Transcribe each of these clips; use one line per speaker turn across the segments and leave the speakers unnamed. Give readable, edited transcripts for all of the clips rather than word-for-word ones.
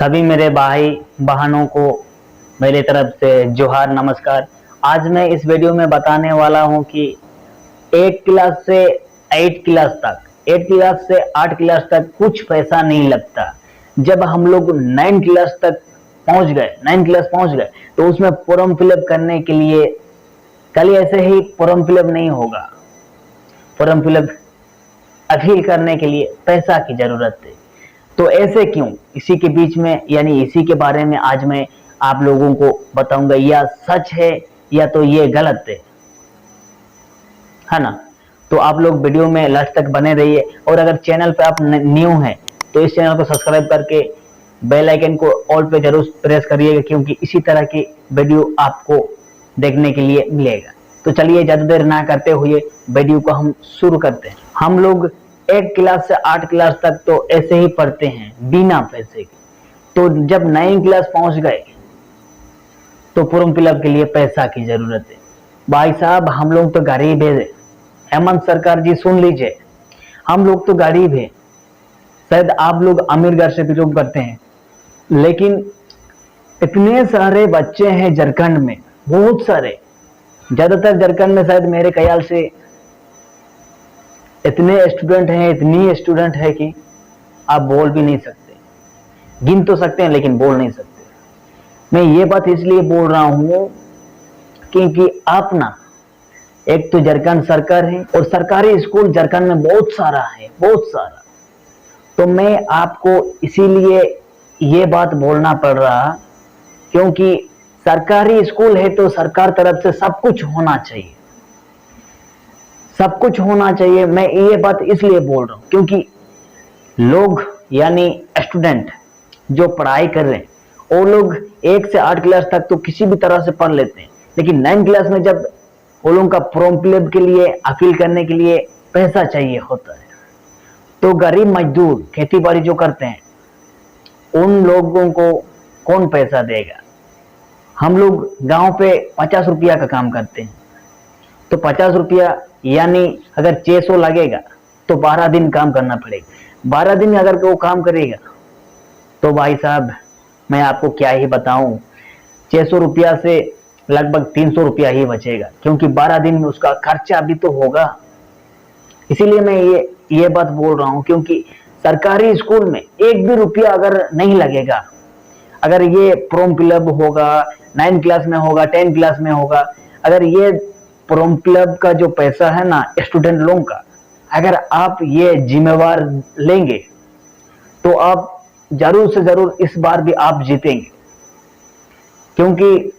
सभी मेरे भाई बहनों को मेरी तरफ से जोहार नमस्कार। आज मैं इस वीडियो में बताने वाला हूं कि 8 क्लास से 8 तक कुछ पैसा नहीं लगता। जब हम लोग 9 क्लास तक पहुंच गए 9 क्लास पहुंच गए तो उसमें फॉर्म फिलअप करने के लिए कल ऐसे ही फॉर्म फिलअप नहीं होगा। फॉर्म फिलअप अपील करने के लिए पैसा की जरूरत है। तो ऐसे क्यों? इसी के बीच में यानी इसी के बारे में आज मैं आप लोगों को बताऊंगा, या सच है या तो ये गलत है ना। तो आप लोग वीडियो में लास्ट तक बने रहिए, और अगर चैनल पे आप न्यू हैं तो इस चैनल को सब्सक्राइब करके बेल आइकन को ऑल पे जरूर प्रेस करिएगा, क्योंकि इसी तरह की वीडियो आपको देखने के लिए मिलेगा। तो चलिए ज्यादा देर ना करते हुए वीडियो को हम शुरू करते हैं। हम लोग 1 क्लास से 8 क्लास तक तो ऐसे ही पढ़ते हैं बिना पैसे के। तो जब 9 क्लास पहुंच गए तो फॉर्म फिलअप के लिए पैसा की जरूरत है। भाई साहब, हम लोग तो गरीब है। हेमंत सरकार जी सुन लीजिए, हम लोग तो गरीब है। शायद आप लोग अमीर घर से बिलोंग करते हैं, लेकिन इतने सारे बच्चे हैं झारखंड में, बहुत सारे। ज्यादातर झारखंड में शायद मेरे ख्याल से इतने इतनी स्टूडेंट है कि आप बोल भी नहीं सकते। गिन तो सकते हैं लेकिन बोल नहीं सकते। मैं ये बात इसलिए बोल रहा हूं क्योंकि आप ना, एक तो झारखंड सरकार है और सरकारी स्कूल झारखंड में बहुत सारा है, बहुत सारा। तो मैं आपको इसीलिए ये बात बोलना पड़ रहा, क्योंकि सरकारी स्कूल है तो सरकार तरफ से सब कुछ होना चाहिए, सब कुछ होना चाहिए। मैं ये बात इसलिए बोल रहा हूं क्योंकि लोग यानी स्टूडेंट जो पढ़ाई कर रहे हैं वो लोग 1 से 8 क्लास तक तो किसी भी तरह से पढ़ लेते हैं, लेकिन 9 क्लास में जब वो लोगों का फॉर्म फिलअप के लिए अपील करने के लिए पैसा चाहिए होता है, तो गरीब मजदूर खेती बाड़ी जो करते हैं उन लोगों को कौन पैसा देगा। हम लोग गांव पे 50 रुपया का काम करते हैं, तो 50 रुपया यानी अगर 600 लगेगा तो 12 दिन काम करना पड़ेगा। 12 दिन अगर वो काम करेगा तो भाई साहब मैं आपको क्या ही बताऊं, 600 रुपया से लगभग 300 रुपया ही बचेगा, क्योंकि 12 दिन में उसका खर्चा भी तो होगा। इसीलिए मैं ये बात बोल रहा हूं, क्योंकि सरकारी स्कूल में एक भी रुपया अगर नहीं लगेगा, अगर ये फॉर्म फिलअप होगा 9 क्लास में होगा 10 क्लास में होगा, अगर ये फॉर्म फिलअप का जो पैसा है ना स्टूडेंट लोगों का, अगर आप ये जिम्मेवार लेंगे तो आप जरूर से जरूर इस बार भी आप जीतेंगे। क्योंकि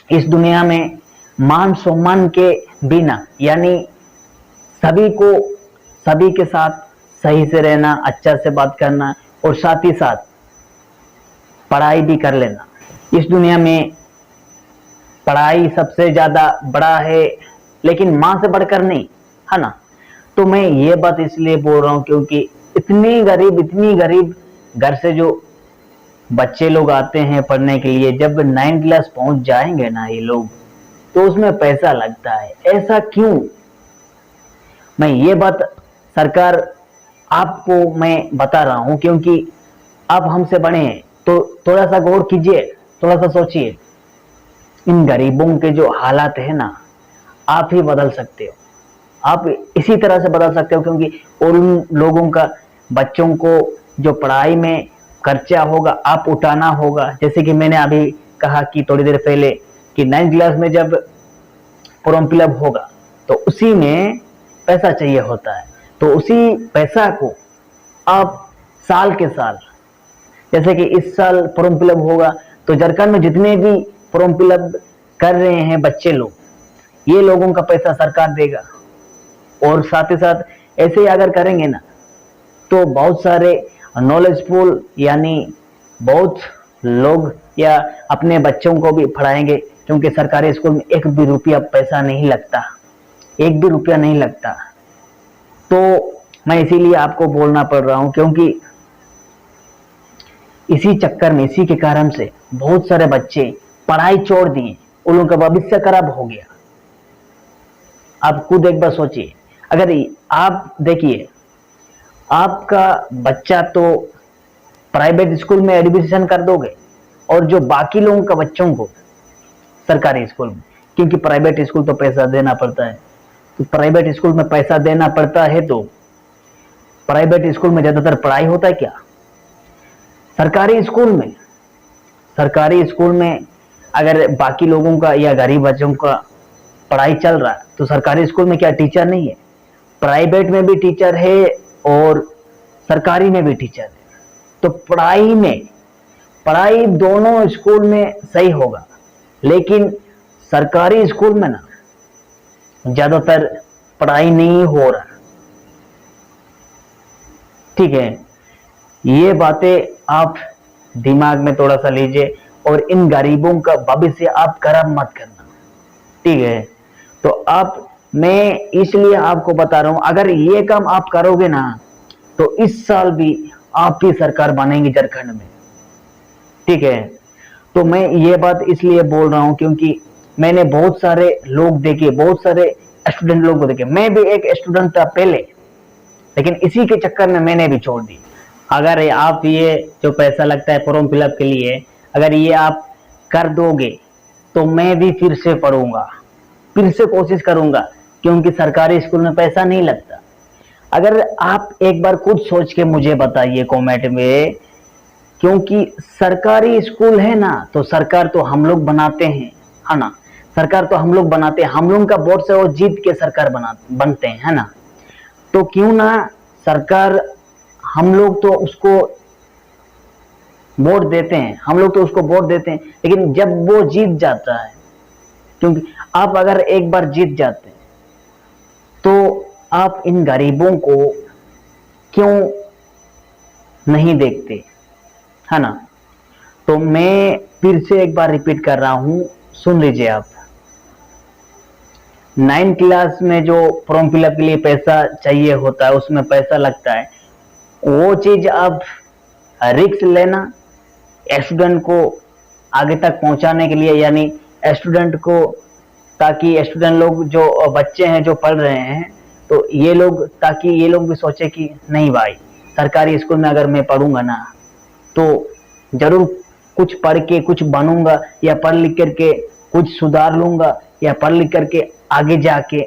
इस दुनिया में मान सम्मान के बिना यानी सभी के साथ सही से रहना, अच्छा से बात करना और साथ ही साथ पढ़ाई भी कर लेना। इस दुनिया में पढ़ाई सबसे ज्यादा बड़ा है, लेकिन मां से बढ़कर नहीं, है ना। तो मैं ये बात इसलिए बोल रहा हूं क्योंकि इतनी गरीब घर से जो बच्चे लोग आते हैं पढ़ने के लिए, जब 9 क्लास पहुंच जाएंगे ना ये लोग, तो उसमें पैसा लगता है। ऐसा क्यों? मैं ये बात सरकार आपको मैं बता रहा हूं क्योंकि आप हमसे बड़े हैं, तो थोड़ा सा गौर कीजिए, थोड़ा सा सोचिए। इन गरीबों के जो हालात है ना, आप ही बदल सकते हो, आप इसी तरह से बदल सकते हो, क्योंकि उन लोगों का बच्चों को जो पढ़ाई में खर्चा होगा आप उठाना होगा। जैसे कि मैंने अभी कहा कि थोड़ी देर पहले कि 9 क्लास में जब फॉर्म फिलअप होगा तो उसी में पैसा चाहिए होता है, तो उसी पैसा को आप साल के साल, जैसे कि इस साल फॉर्म फिलअप होगा तो झारखंड में जितने भी फॉर्म फिलअप कर रहे हैं बच्चे लोग, ये लोगों का पैसा सरकार देगा। और साथ ही साथ ऐसे ही अगर करेंगे ना तो बहुत सारे नॉलेजफुल यानी बहुत लोग या अपने बच्चों को भी पढ़ाएंगे, क्योंकि सरकारी स्कूल में एक भी रुपया पैसा नहीं लगता, एक भी रुपया नहीं लगता। तो मैं इसीलिए आपको बोलना पड़ रहा हूं, क्योंकि इसी चक्कर में, इसी के कारण से बहुत सारे बच्चे पढ़ाई छोड़ दिए, उन लोगों का भविष्य खराब हो गया। आप खुद एक बार सोचिए, अगर आप देखिए आपका बच्चा तो प्राइवेट स्कूल में एडमिशन कर दोगे और जो बाकी लोगों का बच्चों को सरकारी स्कूल में, क्योंकि प्राइवेट स्कूल तो पैसा देना पड़ता है, तो प्राइवेट स्कूल में पैसा देना पड़ता है, तो प्राइवेट स्कूल में ज्यादातर पढ़ाई होता है क्या? सरकारी स्कूल में अगर बाकी लोगों का या गरीब बच्चों का पढ़ाई चल रहा है तो सरकारी स्कूल में क्या टीचर नहीं है? प्राइवेट में भी टीचर है और सरकारी में भी टीचर है। तो पढ़ाई दोनों स्कूल में सही होगा, लेकिन सरकारी स्कूल में ना ज्यादातर पढ़ाई नहीं हो रहा। ठीक है, ये बातें आप दिमाग में थोड़ा सा लीजिए और इन गरीबों का भविष्य आप खराब मत करना। ठीक है, तो मैं इसलिए आपको बता रहा हूं, अगर ये काम आप करोगे ना तो इस साल भी आप ही सरकार बनेंगे झारखंड में। ठीक है, तो मैं ये बात इसलिए बोल रहा हूं क्योंकि मैंने बहुत सारे लोग देखे, बहुत सारे स्टूडेंट लोग को देखे। मैं भी एक स्टूडेंट था पहले, लेकिन इसी के चक्कर में मैंने भी छोड़ दी। अगर आप ये जो पैसा लगता है फॉर्म फिलअप के लिए, अगर ये आप कर दोगे तो मैं भी फिर से पढ़ूंगा, फिर से कोशिश करूंगा, क्योंकि सरकारी स्कूल में पैसा नहीं लगता। अगर आप एक बार खुद सोच के मुझे बताइए कमेंट में, क्योंकि सरकारी स्कूल है ना तो सरकार तो हम लोग बनाते हैं, है ना? सरकार तो हम लोग बनाते हैं, हम लोग का वोट से वो जीत के सरकार बनते हैं, है ना? तो क्यों ना सरकार, हम लोग तो उसको वोट देते हैं, लेकिन जब वो जीत जाता है, क्योंकि आप अगर एक बार जीत जाते हैं तो आप इन गरीबों को क्यों नहीं देखते, है ना? तो मैं फिर से एक बार रिपीट कर रहा हूं, सुन लीजिए आप। 9 क्लास में जो फॉर्म फिलअप के लिए पैसा चाहिए होता है, उसमें पैसा लगता है, वो चीज आप रिस्क लेना स्टूडेंट को आगे तक पहुंचाने के लिए, यानी स्टूडेंट को, ताकि स्टूडेंट लोग जो बच्चे हैं जो पढ़ रहे हैं, तो ये लोग, ताकि ये लोग भी सोचे कि नहीं भाई, सरकारी स्कूल में अगर मैं पढ़ूंगा ना तो जरूर कुछ पढ़ के कुछ बनूंगा, या पढ़ लिख करके कुछ सुधार लूंगा, या पढ़ लिख करके आगे जाके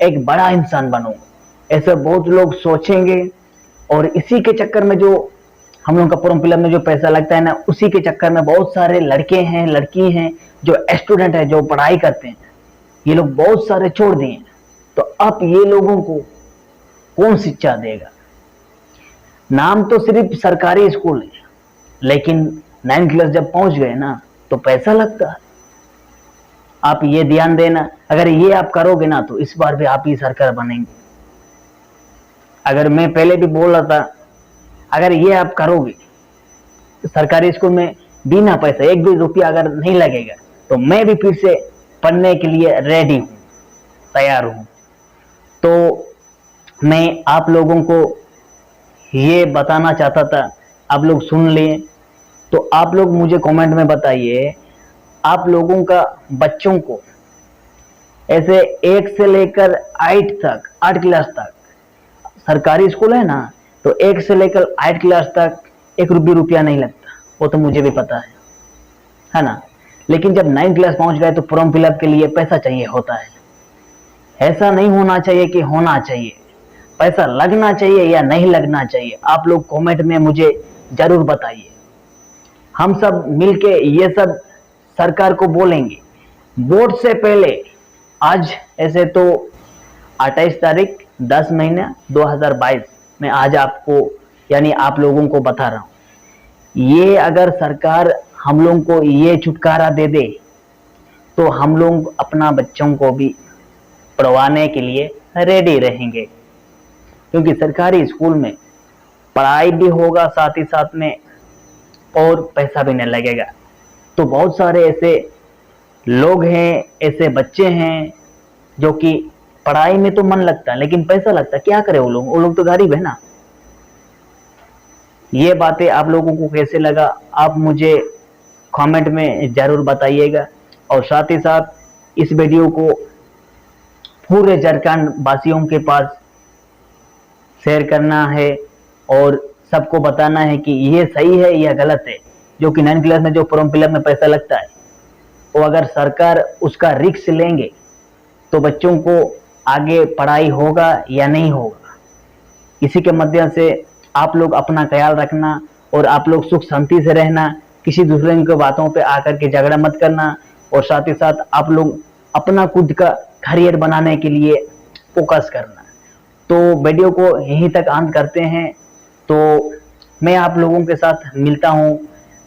एक बड़ा इंसान बनूंगा। ऐसे बहुत लोग सोचेंगे, और इसी के चक्कर में जो हम लोग का फॉर्म फिलअप में जो पैसा लगता है ना, उसी के चक्कर में बहुत सारे लड़के हैं, लड़की हैं, जो स्टूडेंट है, जो पढ़ाई करते हैं, ये लोग बहुत सारे छोड़ दिए। तो अब ये लोगों को कौन शिक्षा देगा? नाम तो सिर्फ सरकारी स्कूल है, लेकिन 9 क्लास जब पहुंच गए ना तो पैसा लगता है। आप ये ध्यान देना, अगर ये आप करोगे ना तो इस बार भी आप ही सरकार बनेंगे। अगर मैं पहले भी बोल रहा था, अगर ये आप करोगे तो सरकारी स्कूल में बिना पैसा, एक भी रुपया अगर नहीं लगेगा, तो मैं भी फिर से पढ़ने के लिए रेडी हूं, तैयार हूं। तो मैं आप लोगों को ये बताना चाहता था, आप लोग सुन लिए। तो आप लोग मुझे कमेंट में बताइए, आप लोगों का बच्चों को ऐसे 1 से लेकर 8 तक, 8 क्लास तक सरकारी स्कूल है ना, तो 1 से लेकर 8 क्लास तक 1 रुपया नहीं लगता, वो तो मुझे भी पता है ना? लेकिन जब 9 क्लास पहुंच गए तो फॉर्म फिलअप के लिए पैसा चाहिए होता है। ऐसा नहीं होना चाहिए कि होना चाहिए, पैसा लगना चाहिए या नहीं लगना चाहिए, आप लोग कमेंट में मुझे जरूर बताइए। हम सब मिलके ये सब सरकार को बोलेंगे। वोट से पहले, आज ऐसे तो 28 तारीख 10 महीना 2022 में आज आपको, यानी आप लोगों को बता रहा हूं, ये अगर सरकार हम लोगों को ये छुटकारा दे दे तो हम लोग अपना बच्चों को भी पढ़वाने के लिए रेडी रहेंगे, क्योंकि सरकारी स्कूल में पढ़ाई भी होगा साथ ही साथ में, और पैसा भी नहीं लगेगा। तो बहुत सारे ऐसे लोग हैं, ऐसे बच्चे हैं जो कि पढ़ाई में तो मन लगता है लेकिन पैसा लगता है, क्या करे वो लोग तो गरीब है ना। ये बातें आप लोगों को कैसे लगा, आप मुझे कमेंट में जरूर बताइएगा, और साथ ही साथ इस वीडियो को पूरे झारखंड वासियों के पास शेयर करना है, और सबको बताना है कि ये सही है या गलत है। जो कि 9th क्लास में जो फॉर्म फिलअप में पैसा लगता है, वो अगर सरकार उसका रिस्क लेंगे तो बच्चों को आगे पढ़ाई होगा या नहीं होगा। इसी के मध्य से आप लोग अपना ख्याल रखना और आप लोग सुख शांति से रहना, किसी दूसरे की बातों पे आकर के झगड़ा मत करना, और साथ ही साथ आप लोग अपना खुद का करियर बनाने के लिए फोकस करना। तो वीडियो को यहीं तक अंत करते हैं। तो मैं आप लोगों के साथ मिलता हूँ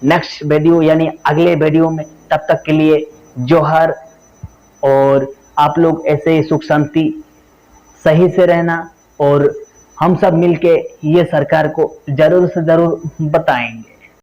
नेक्स्ट वीडियो यानी अगले वीडियो में। तब तक के लिए जोहर, और आप लोग ऐसे ही सुख शांति सही से रहना, और हम सब मिलके ये सरकार को जरूर से जरूर बताएंगे।